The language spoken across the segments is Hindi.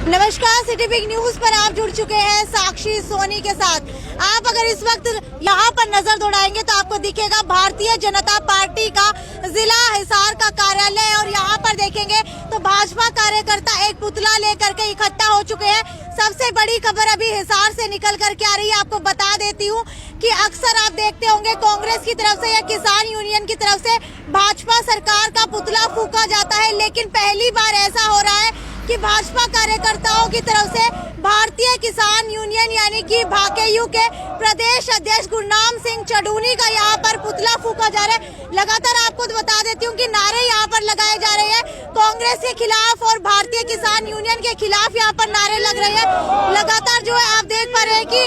नमस्कार, सिटी बिग न्यूज पर आप जुड़ चुके हैं साक्षी सोनी के साथ। आप अगर इस वक्त यहाँ पर नजर दौड़ाएंगे तो आपको दिखेगा भारतीय जनता पार्टी का जिला हिसार का कार्यालय, और यहाँ पर देखेंगे तो भाजपा कार्यकर्ता एक पुतला लेकर के इकट्ठा हो चुके हैं। सबसे बड़ी खबर अभी हिसार से निकल करके आ रही है। आपको बता देती हूँ कि अक्सर आप देखते होंगे कांग्रेस की तरफ से या किसान यूनियन की तरफ से भाजपा सरकार का पुतला फूका जाता है, लेकिन पहली बार ऐसा हो रहा है कि भाजपा कार्यकर्ताओं की तरफ से भारतीय किसान यूनियन यानी कि भाकेयू के प्रदेश अध्यक्ष गुरनाम सिंह चढ़ूनी का यहाँ पर पुतला फूका जा रहा है। लगातार आपको बता देती हूँ कि नारे यहाँ पर लगाए जा रहे हैं कांग्रेस के खिलाफ और भारतीय किसान यूनियन के खिलाफ यहाँ पर नारे लग रहे हैं। लगातार जो है आप देख पा रहे हैं कि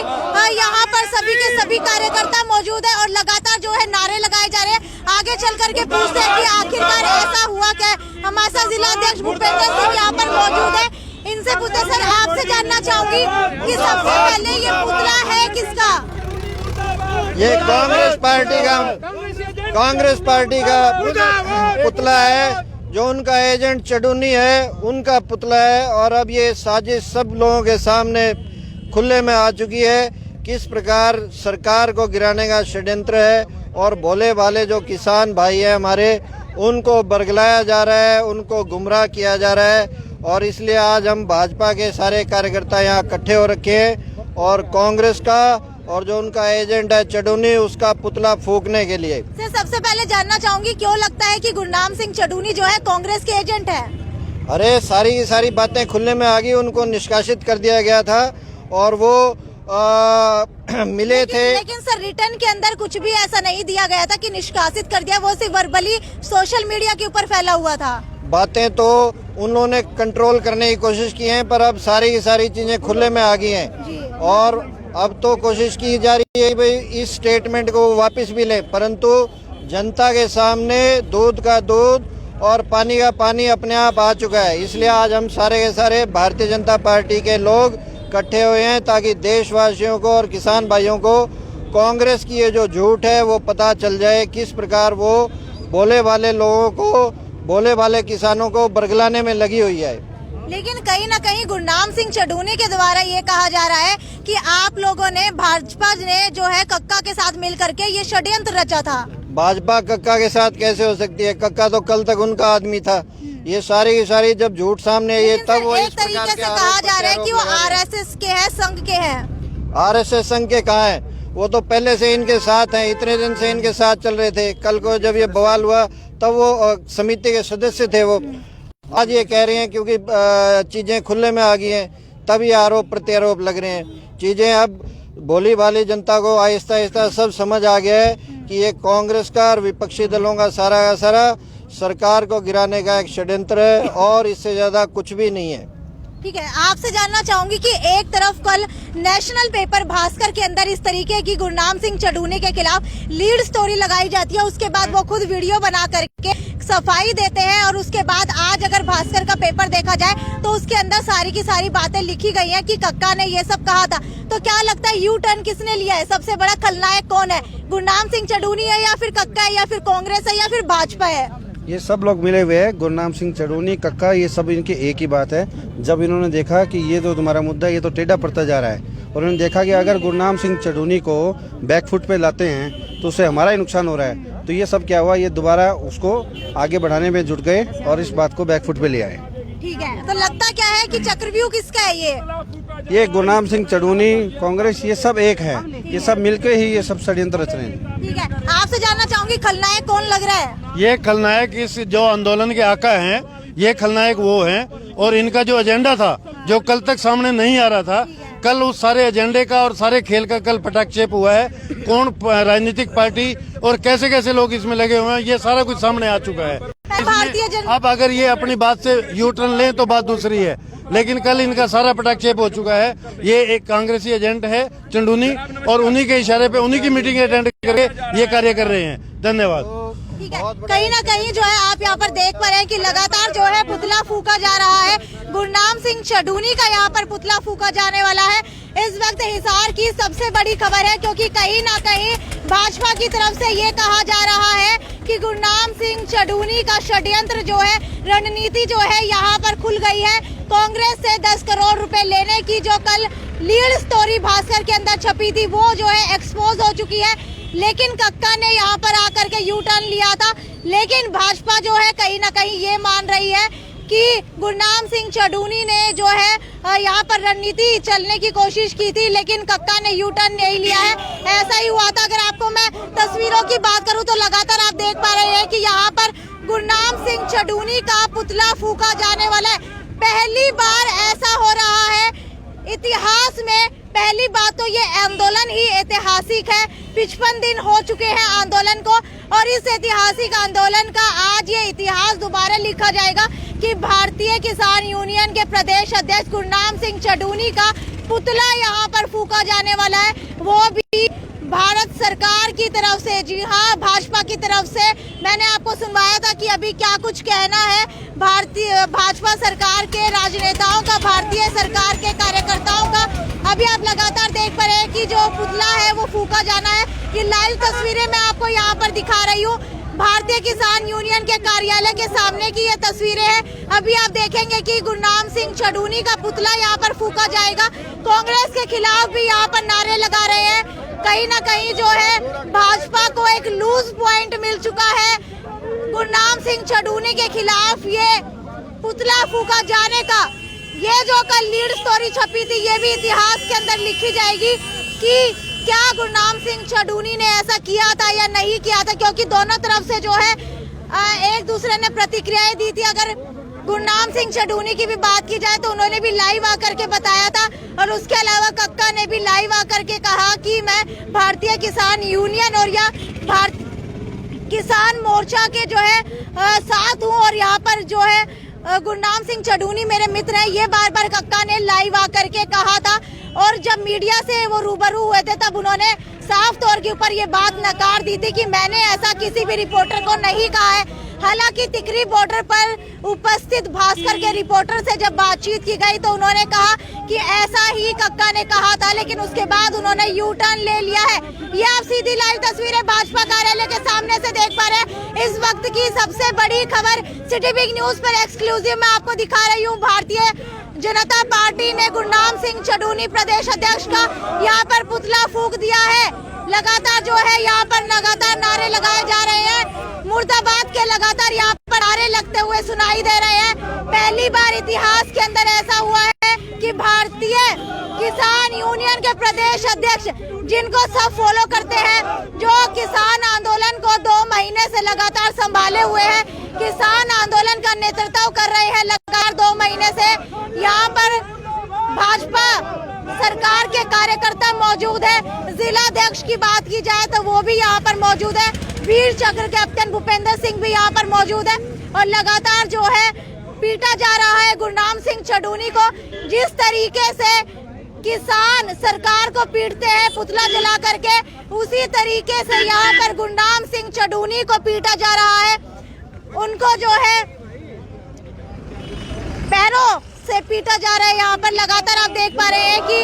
यहाँ पर सभी के सभी कार्यकर्ता मौजूद है और लगातार जो है नारे लगाए जा रहे हैं। आगे चल करके पूछते हैं कि आखिरकार ऐसा हुआ क्या। हमारे साथ जिला अध्यक्ष भूपेंद्र सिंह यहाँ पर मौजूद है, इनसे पूछते सर, आपसे जानना चाहूंगी कि सबसे पहले ये पुतला है किसका? ये कांग्रेस पार्टी का पुतला है, जो उनका एजेंट चढ़ूनी है उनका पुतला है। और अब ये साजिश सब लोगों के सामने खुले में आ चुकी है, किस प्रकार सरकार को गिराने का षड्यंत्र है और भोले भाले जो किसान भाई हैं हमारे, उनको बरगलाया जा रहा है, उनको गुमराह किया जा रहा है। और इसलिए आज हम भाजपा के सारे कार्यकर्ता यहाँ इकट्ठे हो रखे हैं और कांग्रेस का और जो उनका एजेंट है चढ़ूनी उसका पुतला फूकने के लिए। सर, सबसे पहले जानना चाहूंगी क्यों लगता है कि गुरनाम सिंह चढ़ूनी जो है कांग्रेस के एजेंट है? अरे सारी की सारी बातें खुलने में आ गई, उनको निष्कासित कर दिया गया था और वो मिले थे। लेकिन सर, रिटर्न के अंदर कुछ भी ऐसा नहीं दिया गया था कि निष्कासित कर दिया, वो सिर्फ वर्बली सोशल मीडिया के ऊपर फैला हुआ था। बातें तो उन्होंने कंट्रोल करने की कोशिश की है, पर अब सारी की सारी चीजें खुले में आ गई हैं और अब तो कोशिश की जा रही है भाई इस स्टेटमेंट को वापस भी लें, परंतु जनता के सामने दूध का दूध और पानी का पानी अपने आप आ चुका है। इसलिए आज हम सारे के सारे भारतीय जनता पार्टी के लोग इकट्ठे हुए हैं ताकि देशवासियों को और किसान भाइयों को कांग्रेस की ये जो झूठ है वो पता चल जाए, किस प्रकार वो भोले भाले लोगों को, भोले भाले किसानों को बरगलाने में लगी हुई है। लेकिन कहीं ना कहीं गुरनाम सिंह चढ़ूनी के द्वारा ये कहा जा रहा है कि आप लोगों ने, भाजपा ने जो है कक्का के साथ मिल करके ये षड्यंत्र रचा था। भाजपा कक्का के साथ कैसे हो सकती है? कक्का तो कल तक उनका आदमी था। ये सारी की सारी जब झूठ सामने ये तब वो एक तरीके से कहा जा रहा है कि वो आरएसएस के हैं, संघ के हैं। आरएसएस संघ के कहाँ है? वो तो पहले से इनके साथ हैं, इतने दिन से इनके साथ चल रहे थे। कल को जब ये बवाल हुआ तब वो समिति के सदस्य थे। वो आज ये कह रहे हैं क्योंकि चीजें खुले में आ गई हैं, तब ये आरोप प्रत्यारोप लग रहे हैं। चीजें अब भोली भाली जनता को आहिस्ता आहिस्ता सब समझ आ गया है कि ये कांग्रेस का और विपक्षी दलों का सारा सरकार को गिराने का एक षड्यंत्र है और इससे ज्यादा कुछ भी नहीं है। ठीक है, आपसे जानना चाहूंगी कि एक तरफ कल नेशनल पेपर भास्कर के अंदर इस तरीके की गुरनाम सिंह चढ़ूनी के खिलाफ लीड स्टोरी लगाई जाती है, उसके बाद वो खुद वीडियो बना करके सफाई देते हैं और उसके बाद आज अगर भास्कर का पेपर देखा जाए तो उसके अंदर सारी की सारी बातें लिखी गई हैं कि कक्का ने ये सब कहा था। तो क्या लगता है यू टर्न किसने लिया है? सबसे बड़ा खलनायक कौन है? गुरनाम सिंह चढ़ूनी है या फिर कक्का है या फिर कांग्रेस है या फिर भाजपा है? ये सब लोग मिले हुए हैं। गुरनाम सिंह चढ़ूनी, कक्का, ये सब इनकी एक ही बात है। जब इन्होंने देखा कि ये तो तुम्हारा मुद्दा ये तो टेढ़ा पड़ता जा रहा है और उन्होंने देखा कि अगर गुरनाम सिंह चढ़ूनी को बैकफुट पे लाते हैं तो उससे हमारा ही नुकसान हो रहा है, तो ये सब क्या हुआ, ये दोबारा उसको आगे बढ़ाने में जुट गए और इस बात को बैकफुट पे ले आए। ठीक है, तो लगता क्या है कि चक्रव्यूह किसका है? ये गुरनाम सिंह चढ़ूनी, कांग्रेस, ये सब एक है, ये सब मिलके ही ये सब षड्यंत्र रच रहे हैं। ठीक है, आपसे जानना चाहूंगी खलनायक कौन लग रहा है? ये खलनायक इस जो आंदोलन के आका हैं, ये खलनायक वो हैं और इनका जो एजेंडा था जो कल तक सामने नहीं आ रहा था, कल उस सारे एजेंडे का और सारे खेल का कल पटाक्षेप हुआ है। कौन राजनीतिक पार्टी और कैसे कैसे लोग इसमें लगे हुए हैं, ये सारा कुछ सामने आ चुका है। अब अगर ये अपनी बात से यू टर्न लें तो बात दूसरी है, लेकिन कल इनका सारा पटाक्षेप हो चुका है। ये एक कांग्रेसी एजेंट है चंडूनी और उन्हीं के इशारे पे उन्हीं की मीटिंग अटेंड करके ये कार्य कर रहे हैं। धन्यवाद। ठीक है, कहीं ना कहीं जो है आप यहाँ पर देख पा रहे हैं कि लगातार जो है पुतला फूका जा रहा है। गुरनाम सिंह चढ़ूनी का यहाँ पर पुतला फूका जाने वाला है। इस वक्त हिसार की सबसे बड़ी खबर है, क्योंकि कहीं ना कहीं भाजपा की तरफ से ये कहा जा रहा है कि गुरनाम सिंह चढ़ूनी का षड्यंत्र जो है, रणनीति जो है यहाँ पर खुल गई है। कांग्रेस से 10 करोड़ रुपए लेने की जो कल लीड स्टोरी भास्कर के अंदर छपी थी वो जो है एक्सपोज हो चुकी है। लेकिन कक्का ने यहाँ पर आकर के यू टर्न लिया था। लेकिन भाजपा जो है कहीं ना कहीं ये मान रही है कि गुरनाम सिंह चढ़ूनी ने जो है यहाँ पर रणनीति चलने की कोशिश की थी, लेकिन कक्का ने यू टर्न नहीं लिया है। ऐसा ही हुआ था। अगर आपको मैं तस्वीरों की बात करूं तो लगातार आप देख पा रहे हैं कि यहाँ पर गुरनाम सिंह चढ़ूनी का पुतला फूका जाने वाला है। पहली बार ऐसा हो रहा है इतिहास में। पहली बात तो ये आंदोलन ही ऐतिहासिक है। 55 दिन हो चुके हैं आंदोलन को और इस ऐतिहासिक आंदोलन का आज ये इतिहास दोबारा लिखा जाएगा कि भारतीय किसान यूनियन के प्रदेश अध्यक्ष गुरनाम सिंह चढ़ूनी का पुतला यहाँ पर फूका जाने वाला है, वो भी भारत सरकार की तरफ से। जी हाँ, भाजपा की तरफ से। मैंने आपको सुनवाया था कि अभी क्या कुछ कहना है भाजपा सरकार के राजनेताओं का, भारतीय सरकार के कार्यकर्ताओं का। अभी आप लगातार देख पा रहे हैं कि जो पुतला है वो फूका जाना है। ये लाइव तस्वीरें मैं आपको यहाँ पर दिखा रही हूँ। भारतीय किसान यूनियन के कार्यालय के सामने की ये तस्वीरें हैं। अभी आप देखेंगे कि गुरनाम सिंह चढ़ूनी का पुतला यहाँ पर फूका जाएगा। कांग्रेस के खिलाफ भी यहाँ पर नारे लगा रहे हैं। कहीं ना कहीं जो है भाजपा को एक लूज पॉइंट मिल चुका है। गुरनाम सिंह चढ़ूनी के खिलाफ ये पुतला फूका जाने का ये जो कल लीड स्टोरी छपी थी ये भी इतिहास के अंदर लिखी जाएगी कि क्या गुरनाम सिंह चढ़ूनी ने ऐसा किया था या नहीं किया था, क्योंकि दोनों तरफ से जो है एक दूसरे ने प्रतिक्रियाएं दी थी। अगर गुरनाम सिंह चढ़ूनी की भी बात की जाए तो उन्होंने भी लाइव आकर के बताया था और उसके अलावा कक्का ने भी लाइव आकर के कहा कि मैं भारतीय किसान यूनियन और या किसान मोर्चा के जो है साथ हूँ और यहाँ पर जो है गुरनाम सिंह चढ़ूनी मेरे मित्र हैं, ये बार बार कक्का ने लाइव आकर के कहा था। और जब मीडिया से वो रूबरू हुए थे तब उन्होंने साफ तौर के ऊपर ये बात नकार दी थी कि मैंने ऐसा किसी भी रिपोर्टर को नहीं कहा है। हालांकि टिकरी बॉर्डर पर उपस्थित भास्कर के रिपोर्टर से जब बातचीत की गई तो उन्होंने कहा कि ऐसा ही कक्का ने कहा था, लेकिन उसके बाद उन्होंने यू टर्न ले लिया है। ये आप सीधी लाइव तस्वीरें भाजपा कार्यालय के सामने से देख पा रहे हैं। इस वक्त की सबसे बड़ी खबर सिटी बिग न्यूज पर एक्सक्लूसिव मैं आपको दिखा रही हूँ। भारतीय जनता पार्टी ने गुरनाम सिंह चढ़ूनी प्रदेश अध्यक्ष का यहाँ पर पुतला फूंक दिया है। लगातार जो है यहाँ पर लगातार नारे लगाए जा रहे हैं। मुर्दाबाद के लगातार यहाँ पर नारे लगते हुए सुनाई दे रहे हैं। पहली बार इतिहास के अंदर ऐसा हुआ है कि भारतीय किसान यूनियन के प्रदेश अध्यक्ष, जिनको सब फॉलो करते हैं, जो किसान आंदोलन को 2 महीने से लगातार संभाले हुए हैं, किसान आंदोलन का नेतृत्व कर रहे हैं लगातार 2 महीने से, यहाँ पर भाजपा सरकार के कार्यकर्ता मौजूद है। जिला अध्यक्ष की बात की जाए तो वो भी यहाँ पर मौजूद है। वीर चक्र कैप्टन भूपेंद्र सिंह भी यहाँ पर मौजूद है और लगातार जो है पीटा जा रहा है गुरनाम सिंह चढ़ूनी को। जिस तरीके से किसान सरकार को पीटते हैं पुतला जला करके, उसी तरीके से यहाँ पर गुरनाम सिंह चढ़ूनी को पीटा जा रहा है। उनको जो है पैरों से पीटा जा रहा है। यहाँ पर लगातार आप देख पा रहे हैं कि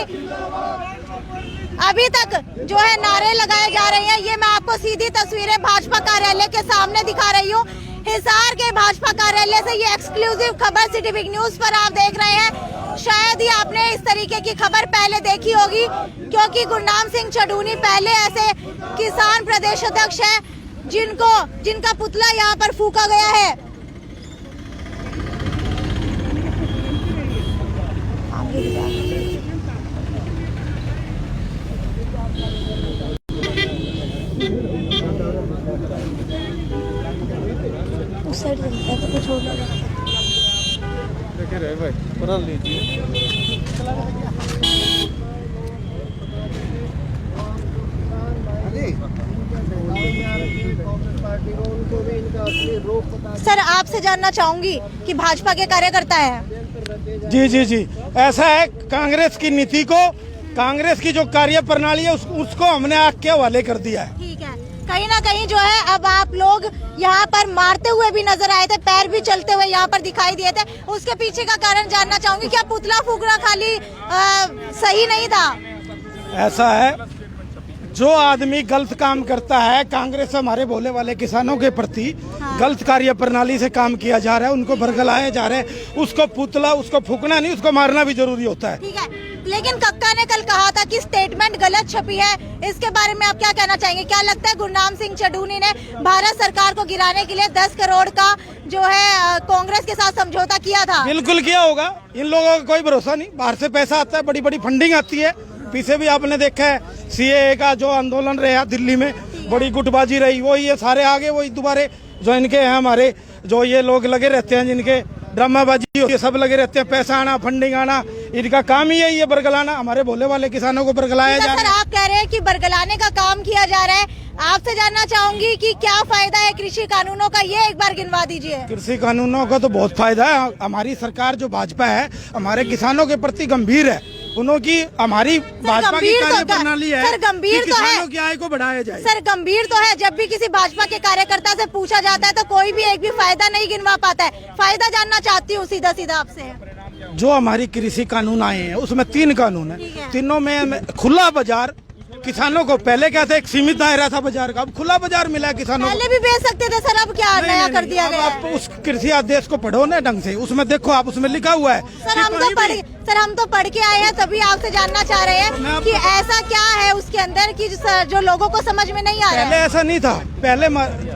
अभी तक जो है नारे लगाए जा रहे हैं। ये मैं आपको सीधी तस्वीरें भाजपा कार्यालय के सामने दिखा रही हूँ। हिसार के भाजपा कार्यालय से ये एक्सक्लूसिव खबर सिटी बिग न्यूज पर आप देख रहे हैं। शायद ही आपने इस तरीके की खबर पहले देखी होगी, क्योंकि गुरनाम सिंह चढ़ूनी पहले ऐसे किसान प्रदेश अध्यक्ष है जिनका पुतला यहाँ पर फूका गया है। उस साइड चलता है तो कुछ हो जाएगा। देखिए रहे भाई पूरा लीजिए। सर, आपसे जानना चाहूंगी कि भाजपा के कार्यकर्ता हैं। जी ऐसा है, कांग्रेस की नीति को, कांग्रेस की जो कार्य प्रणाली है उसको हमने आग के हवाले कर दिया है। ठीक है, कहीं ना कहीं जो है अब आप लोग यहाँ पर मारते हुए भी नजर आए थे, पैर भी चलते हुए यहाँ पर दिखाई दिए थे। उसके पीछे का कारण जानना चाहूंगी। क्या पुतला फूकना खाली सही नहीं था? ऐसा है, जो आदमी गलत काम करता है, कांग्रेस हमारे भोले वाले किसानों के प्रति गलत कार्य प्रणाली से काम किया जा रहा है, उनको बरगलाया जा रहा है, उसको पुतला, उसको फूकना नहीं, उसको मारना भी जरूरी होता है। ठीक है, लेकिन कक्का ने कल कहा था कि स्टेटमेंट गलत छपी है, इसके बारे में आप क्या कहना चाहेंगे? क्या लगता है गुरनाम सिंह चढ़ूनी ने भारत सरकार को गिराने के लिए 10 करोड़ का जो है कांग्रेस के साथ समझौता किया था? बिल्कुल किया होगा, इन लोगों का कोई भरोसा नहीं, बाहर से पैसा आता है, बड़ी बड़ी फंडिंग आती है, पीछे भी आपने देखा है सीएए का जो आंदोलन रहा दिल्ली में, बड़ी गुटबाजी रही, वो ये सारे आगे वही दोबारे जो इनके हैं हमारे जो ये लोग लगे रहते हैं, जिनके ड्रामाबाजी ये सब लगे रहते हैं, पैसा आना, फंडिंग आना, इनका काम ही यही है बरगलाना, हमारे भोले वाले किसानों को बरगलाया जा रहा है। आप कह रहे हैं कि बरगलाने का काम किया जा रहा है, आपसे जानना चाहूंगी कि क्या फायदा है कृषि कानूनों का, ये एक बार गिनवा दीजिए। कृषि कानूनों का तो बहुत फायदा है, हमारी सरकार जो भाजपा है हमारे किसानों के प्रति गंभीर है, उनकी हमारी भाजपा की कार्य प्रणाली है सर, गंभीर कि तो है, किसानों की आय को बढ़ाया जाए। सर गंभीर तो है, जब भी किसी भाजपा के कार्यकर्ता से पूछा जाता है तो कोई भी एक भी फायदा नहीं गिनवा पाता है। फायदा जानना चाहती हूँ सीधा सीधा आपसे। जो हमारी कृषि कानून आए हैं उसमें 3 कानून है, तीनों में खुला बाजार किसानों को, पहले क्या था एक सीमित दायरा था बाजार का, अब खुला बाजार मिला है किसानों को। पहले भी बेच सकते थे सर, अब क्या नया कर दिया गया आप उस कृषि आदेश को पढ़ो ना ढंग से, उसमें देखो आप, उसमें लिखा हुआ है। सर हम तो पढ़ के आए हैं, तभी आपसे जानना चाह रहे हैं कि ऐसा क्या है उसके अंदर कि जो लोगों को समझ में नहीं आ रहा है। पहले ऐसा नहीं था,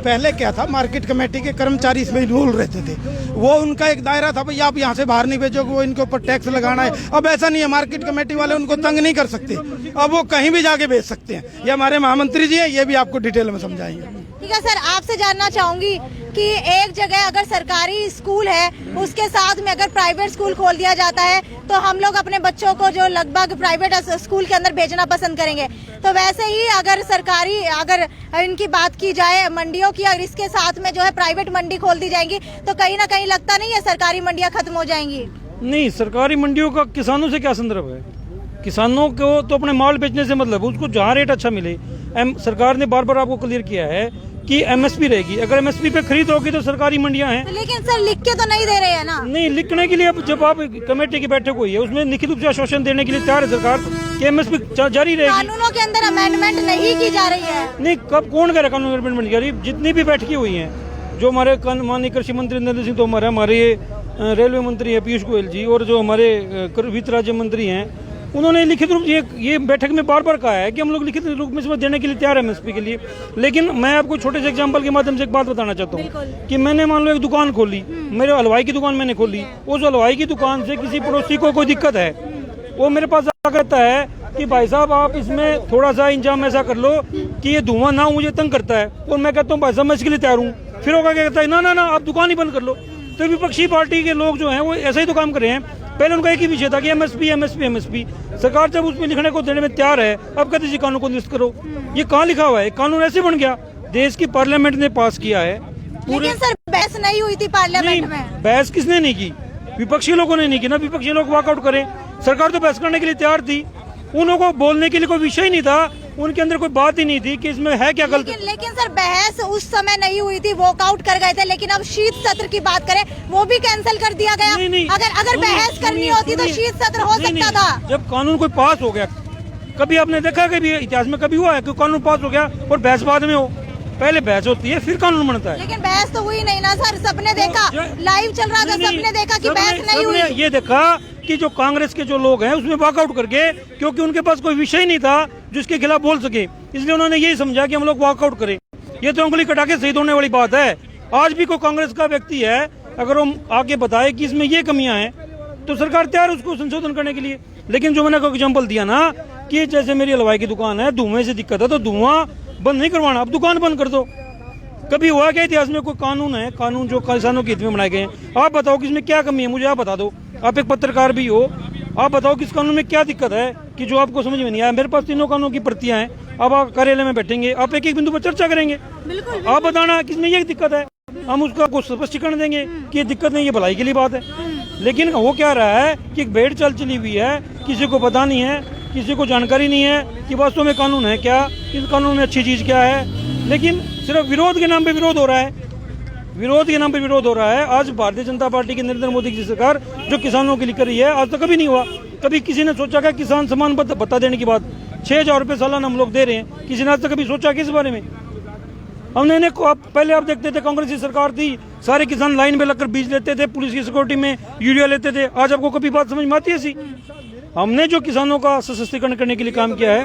पहले क्या था, मार्केट कमेटी के कर्मचारी इसमें रूल रहते थे, वो उनका एक दायरा था, भाई आप यहाँ से बाहर नहीं बेचोगे, वो इनके ऊपर टैक्स लगाना है। अब ऐसा नहीं है, मार्केट कमेटी वाले उनको तंग नहीं कर सकते, अब वो कहीं भी जाके बेच सकते हैं। ये हमारे महामंत्री जी हैं, ये भी आपको डिटेल में समझाएंगे। ठीक है सर, आपसे जानना चाहूंगी कि एक जगह अगर सरकारी स्कूल है उसके साथ में अगर प्राइवेट स्कूल खोल दिया जाता है तो हम लोग अपने बच्चों को जो लगभग प्राइवेट स्कूल के अंदर भेजना पसंद करेंगे, तो वैसे ही अगर सरकारी, अगर इनकी बात की जाए मंडियों की, अगर इसके साथ में जो है प्राइवेट मंडी खोल दी जाएंगी तो कहीं ना कहीं लगता नहीं है सरकारी मंडियां खत्म हो जाएंगी? नहीं, सरकारी मंडियों का किसानों से क्या संदर्भ है? किसानों को तो अपने माल बेचने से मतलब, उसको जहाँ रेट अच्छा मिले। सरकार ने बार बार आपको क्लियर किया है कि एमएसपी रहेगी, अगर एमएसपी पे खरीद होगी तो सरकारी मंडियां हैं। लेकिन सर लिख के तो नहीं दे रहे हैं ना? नहीं, लिखने के लिए अब जब आप कमेटी की बैठक हुई है उसमें लिखित रूप से आश्वासन देने के लिए तैयार है सरकार कि एमएसपी जारी रहेगी। कानूनों के अंदर अमेंडमेंट नहीं की जा रही है? नहीं, कब कौन कह रहा कानून अमेंडमेंट जारी? जितनी भी बैठकें हुई हैं, जो हमारे माननीय कृषि मंत्री नरेंद्र सिंह तोमर है, हमारे रेलवे मंत्री है पीयूष गोयल जी, और जो हमारे वित्त राज्य मंत्री हैं, उन्होंने लिखित रूप से ये बैठक में बार बार कहा है कि हम लोग लिखित रूप में इसमें देने के लिए तैयार है एमएसपी के लिए। लेकिन मैं आपको छोटे से एग्जांपल के माध्यम से एक बात बताना चाहता हूँ कि मैंने मान लो एक दुकान खोली, मेरे हलवाई की दुकान मैंने खोली, उस हलवाई की दुकान से किसी पड़ोसी को कोई दिक्कत है, वो मेरे पास आकर कहता है कि भाई साहब आप इसमें थोड़ा सा इंतजाम ऐसा कर लो कि ये धुआं ना मुझे तंग करता है, और मैं कहता हूँ भाई साहब मैं इसके लिए तैयार हूँ, फिर वो क्या कहता है ना आप दुकान ही बंद कर लो। तो विपक्षी पार्टी के लोग जो हैं वो ऐसा ही तो काम कर रहे हैं। पहले उनका एक ही विषय था कि एमएसपी। सरकार जब उसमें लिखने को देने में तैयार है, अब कहते जी कानून को निरस्त करो। ये कहाँ लिखा हुआ है? कानून ऐसे बन गया, देश की पार्लियामेंट ने पास किया है। लेकिन सर बहस नहीं हुई थी पार्लियामेंट में? बहस किसने नहीं की? विपक्षी लोगों ने नहीं की ना। विपक्षी लोग वॉकआउट करें, सरकार तो बहस करने के लिए तैयार थी, उन लोगों को बोलने के लिए कोई विषय नहीं था, उनके अंदर कोई बात ही नहीं थी कि इसमें है क्या गलत। लेकिन सर बहस उस समय नहीं हुई थी, वॉकआउट कर गए थे, लेकिन अब शीत सत्र की बात करें वो भी कैंसिल कर दिया गया। नहीं, अगर बहस करनी होती तो शीत सत्र हो सकता था। जब कानून कोई पास हो गया, कभी आपने देखा कभी इतिहास में कभी हुआ है कि कानून पास हो गया और बहस बाद में हो? पहले बहस होती है फिर कानून बनता है। लेकिन बहस तो हुई नहीं ना सर, सबने देखा, लाइव चल रहा था, सबने देखा कि बहस नहीं हुई। ये देखा कि जो कांग्रेस के जो लोग हैं उसमें वॉकआउट करके, क्योंकि उनके पास कोई विषय नहीं था जिसके खिलाफ बोल सके, इसलिए उन्होंने यही समझा कि हम लोग वॉकआउट करें। ये तो उंगली कटा के शहीद होने वाली बात है। आज भी कोई कांग्रेस का व्यक्ति है, अगर वो आगे बताए कि इसमें ये कमियां हैं तो सरकार तैयार उसको संशोधन करने के लिए। लेकिन जो मैंने एग्जाम्पल दिया ना कि जैसे मेरी हलवाई की दुकान है, धुएं से दिक्कत है तो धुआं बंद नहीं करवाना, अब दुकान बंद कर दो। कभी हुआ क्या इतिहास में कोई कानून है, कानून जो किसानों के हित में बनाए गए हैं? आप बताओ कि इसमें क्या कमी है, मुझे आप बता दो। आप एक पत्रकार भी हो, आप बताओ कि इस कानून में क्या दिक्कत है कि जो आपको समझ में नहीं आया। मेरे पास तीनों कानून की प्रतियां हैं, अब आप कार्यालय में बैठेंगे, आप एक एक बिंदु पर चर्चा करेंगे। बिल्कुल, आप बताना कि इसमें ये दिक्कत है, हम उसका कुछ स्पष्टीकरण देंगे कि ये दिक्कत नहीं, ये भलाई के लिए बात है। लेकिन वो क्या रहा है कि एक भेड़ चाल चली हुई है, किसी को पता नहीं है, किसी को जानकारी नहीं है कि वास्तव में कानून है क्या, इस कानून में अच्छी चीज़ क्या है। लेकिन सिर्फ विरोध के नाम पे विरोध हो रहा है, विरोध के नाम पे विरोध हो रहा है। आज भारतीय जनता पार्टी की नरेंद्र मोदी की सरकार जो किसानों के लिए कर रही है, आज तक कभी नहीं हुआ। कभी किसी ने सोचा क्या किसान सम्मान भत्ता देने की बात? 6,000 रुपये सालाना हम लोग दे रहे हैं। किसी ने आज तक कभी सोचा कि इस बारे में? हमने इन्हें पहले आप देखते थे कांग्रेस की सरकार थी, सारे किसान लाइन में लगकर बीज लेते थे, पुलिस की सिक्योरिटी में यूरिया लेते थे। आज आपको कभी बात समझ में आती है ऐसी? हमने जो किसानों का सशक्तिकरण करने के लिए काम किया है,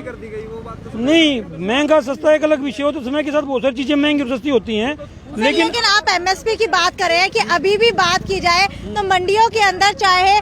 नहीं महंगा सस्ता एक अलग विषय हो, तो समय के साथ बहुत सारी चीजें महंगी और सस्ती होती हैं। लेकिन आप एमएसपी की बात कर रहे हैं कि अभी भी बात की जाए तो मंडियों के अंदर चाहे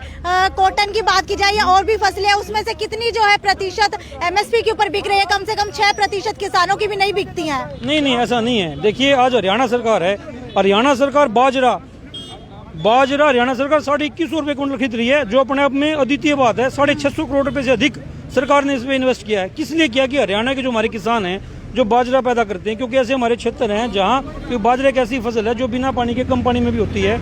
कॉटन की बात की जाए या और भी फसलें, उसमें से कितनी जो है प्रतिशत एमएसपी के ऊपर बिक रही है? कम से कम 6% किसानों की भी नहीं बिकती हैं। नहीं, ऐसा नहीं है। देखिए आज हरियाणा सरकार है, हरियाणा सरकार बाजरा हरियाणा सरकार 2150 रुपये क्विंटल खरीद रही है, जो अपने आप में अद्वितीय बात है। 650 करोड़ रुपए से अधिक सरकार ने इसमें इन्वेस्ट किया है। किस लिए किया? कि हरियाणा के जो हमारे किसान हैं जो बाजरा पैदा करते हैं, क्योंकि ऐसे हमारे क्षेत्र हैं जहाँ बाजरा एक ऐसी फसल है जो बिना पानी के कम पानी में भी होती है,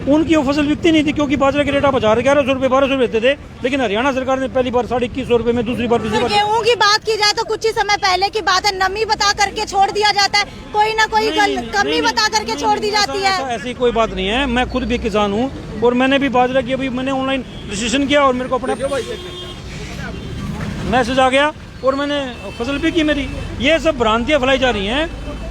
उनकी वो फसल बिकती नहीं थी, क्योंकि बाजरा के रेट आप 1100 रुपये 1200 देते थे। लेकिन हरियाणा सरकार ने पहली बार 2150 रुपये में, दूसरी बार, तीसरी बार। गेहूं की बात की जाए तो कुछ ही समय पहले की बात है, नमी बता करके छोड़ दिया जाता है, कोई ना कोई कमी बता करके छोड़ दी जाती है। ऐसी कोई बात नहीं है। मैं खुद भी किसान हूँ और मैंने भी बाजरा की अभी मैंने ऑनलाइन रजिस्ट्रेशन किया और मेरे को अपना मैसेज आ गया और मैंने फसल भी की मेरी। ये सब भ्रांतियां फैलाई जा रही हैं,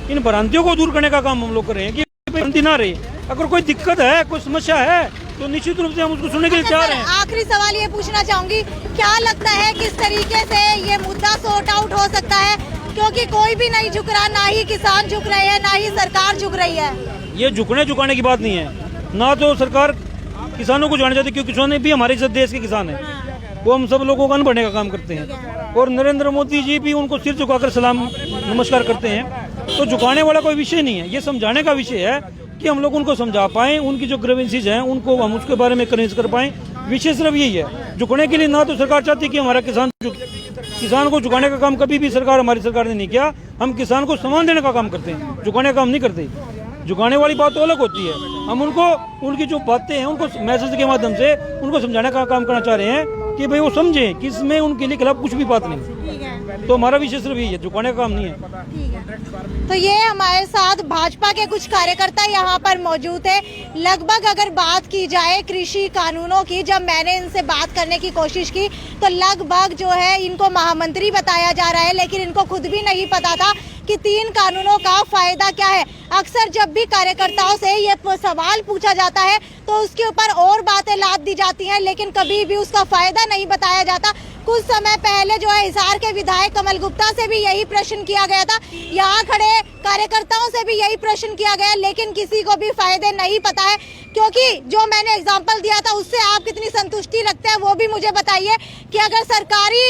इन भ्रांतियों को दूर करने का काम हम लोग कर रहे हैं कि भ्रांति ना रहे। अगर कोई दिक्कत है, कोई समस्या है, तो निश्चित रूप से हम उसको सुनने के लिए तैयार हैं। आखिरी सवाल ये पूछना चाहूंगी, क्या लगता है किस तरीके से ये मुद्दा सॉर्ट आउट हो सकता है? क्योंकि कोई भी नहीं झुक रहा, ना ही किसान झुक रहे हैं, ना ही सरकार झुक रही है। ये झुकाने की बात नहीं है, ना तो सरकार किसानों को जानना चाहती, क्योंकि किसान भी हमारे देश के किसान है, वो हम सब लोगों को अन्न बढ़ने का काम करते हैं। और नरेंद्र मोदी जी भी उनको सिर झुकाकर सलाम नमस्कार करते हैं। तो झुकाने वाला कोई विषय नहीं है, ये समझाने का विषय है कि हम लोग उनको समझा पाएं, उनकी जो ग्रीवेंसीज हैं उनको हम उसके बारे में कन्विंस कर पाएं। विषय सिर्फ यही है। झुकने के लिए ना तो सरकार चाहती कि हमारा किसान को झुकाने का काम कभी भी हमारी सरकार ने नहीं किया। हम किसान को सम्मान देने का काम करते हैं, झुकाने का काम नहीं करते। झुकाने वाली बात तो अलग होती है। हम उनको उनकी जो बातें हैं उनको मैसेज के माध्यम से उनको समझाने का काम करना चाह रहे हैं कि भाई वो समझें कि इसमें उनके लिए खिलाफ कुछ भी बात नहीं। तो हमारा विषय सिर्फ यही है, झुकाने का काम नहीं है। तो ये हमारे साथ भाजपा के कुछ कार्यकर्ता यहाँ पर मौजूद है। लगभग अगर बात की जाए कृषि कानूनों की, जब मैंने इनसे बात करने की कोशिश की तो लगभग जो है इनको महामंत्री बताया जा रहा है, लेकिन इनको खुद भी नहीं पता था कि 3 कानूनों का फायदा क्या है। अक्सर जब भी कार्यकर्ताओं से ये सवाल पूछा जाता है तो उसके ऊपर और बातें लाद दी जाती हैं, लेकिन कभी भी उसका फायदा नहीं बताया जाता। कुछ समय पहले जो है हिसार के विधायक कमल गुप्ता से भी यही प्रश्न किया गया था, यहाँ खड़े कार्यकर्ताओं से भी यही प्रश्न किया गया, लेकिन किसी को भी फायदे नहीं पता है। क्योंकि जो मैंने एग्जाम्पल दिया था उससे आप कितनी संतुष्टि रखते हैं वो भी मुझे बताइए कि अगर सरकारी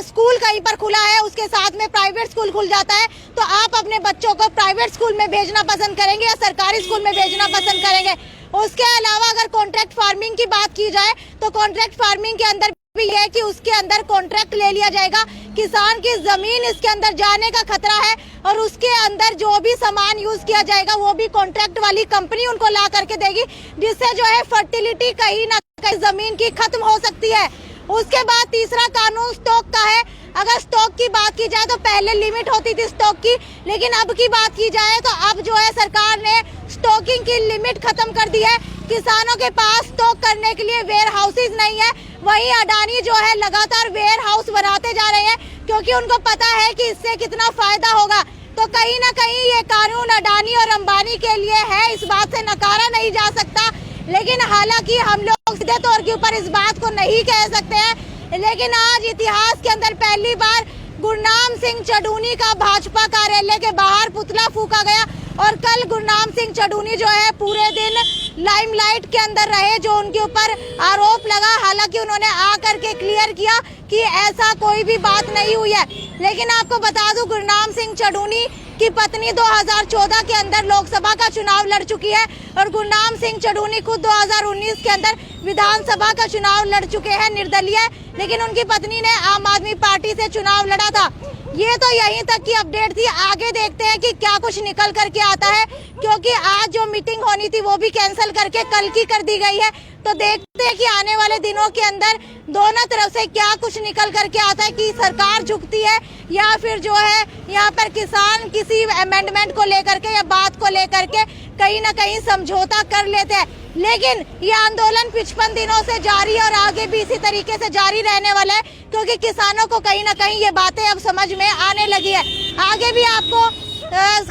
स्कूल कहीं पर खुला है उसके साथ में प्राइवेट स्कूल खुल जाता है, तो आप अपने बच्चों को प्राइवेट स्कूल में भेजना पसंद करेंगे या सरकारी स्कूल में भेजना पसंद करेंगे? उसके अलावा अगर कॉन्ट्रैक्ट फार्मिंग की बात की जाए तो कॉन्ट्रैक्ट फार्मिंग के अंदर भी है कि उसके अंदर कॉन्ट्रैक्ट ले लिया जाएगा, किसान की जमीन इसके अंदर जाने का खतरा है और उसके अंदर जो भी सामान यूज किया जाएगा वो भी कॉन्ट्रैक्ट वाली कंपनी उनको ला करके देगी, जिससे जो है फर्टिलिटी कहीं ना कहीं जमीन की खत्म हो सकती है। उसके बाद तीसरा कानून स्टॉक का है। अगर स्टॉक की बात की जाए तो पहले लिमिट होती थी स्टॉक की, लेकिन अब की बात की जाए तो अब जो है सरकार ने स्टॉकिंग की लिमिट खत्म कर दी है। किसानों के पास स्टॉक करने के लिए वेयर हाउसेज नहीं है। वहीं अडानी जो है लगातार वेयर हाउस बनाते जा रहे हैं, क्योंकि उनको पता है कि इससे कितना फायदा होगा। तो कहीं ना कहीं ये कानून अडानी और अंबानी के लिए है, इस बात से नकारा नहीं जा सकता। लेकिन हालांकि हम लोग सीधे तौर के ऊपर इस बात को नहीं कह सकते हैं, लेकिन आज इतिहास के अंदर पहली बार गुरनाम सिंह चढ़ूनी का भाजपा कार्यालय के बाहर पुतला फूका गया और कल गुरनाम सिंह चढ़ूनी जो है पूरे दिन लाइमलाइट के अंदर रहे, जो उनके ऊपर आरोप लगा। हालांकि उन्होंने आकर के क्लियर किया कि ऐसा कोई भी बात नहीं हुई है। लेकिन आपको बता दूं, गुरनाम सिंह चढ़ूनी की पत्नी 2014 के अंदर लोकसभा का चुनाव लड़ चुकी है और गुरनाम सिंह चढ़ूनी खुद 2019 के अंदर विधानसभा का चुनाव लड़ चुके हैं निर्दलीय, लेकिन उनकी पत्नी ने आम आदमी पार्टी से चुनाव लड़ा था। ये तो यहीं तक की अपडेट थी। आगे देखते हैं कि क्या कुछ निकल करके आता है, क्योंकि आज जो मीटिंग होनी थी वो भी कैंसिल करके कल की कर दी गई है। तो देखते हैं कि आने वाले दिनों के अंदर दोनों तरफ से क्या कुछ निकल करके आता है, कि सरकार झुकती है या फिर जो है यहाँ पर किसान किसी अमेंडमेंट को लेकर के या बात को लेकर के कहीं ना कहीं समझौता कर लेते हैं। लेकिन ये आंदोलन 55 दिनों से जारी है और आगे भी इसी तरीके से जारी रहने वाला है, क्योंकि किसानों को कहीं ना कहीं ये बातें अब समझ में आने लगी है। आगे भी आपको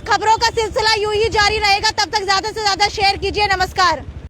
खबरों का सिलसिला यूं ही जारी रहेगा, तब तक ज्यादा से ज्यादा शेयर कीजिए। नमस्कार।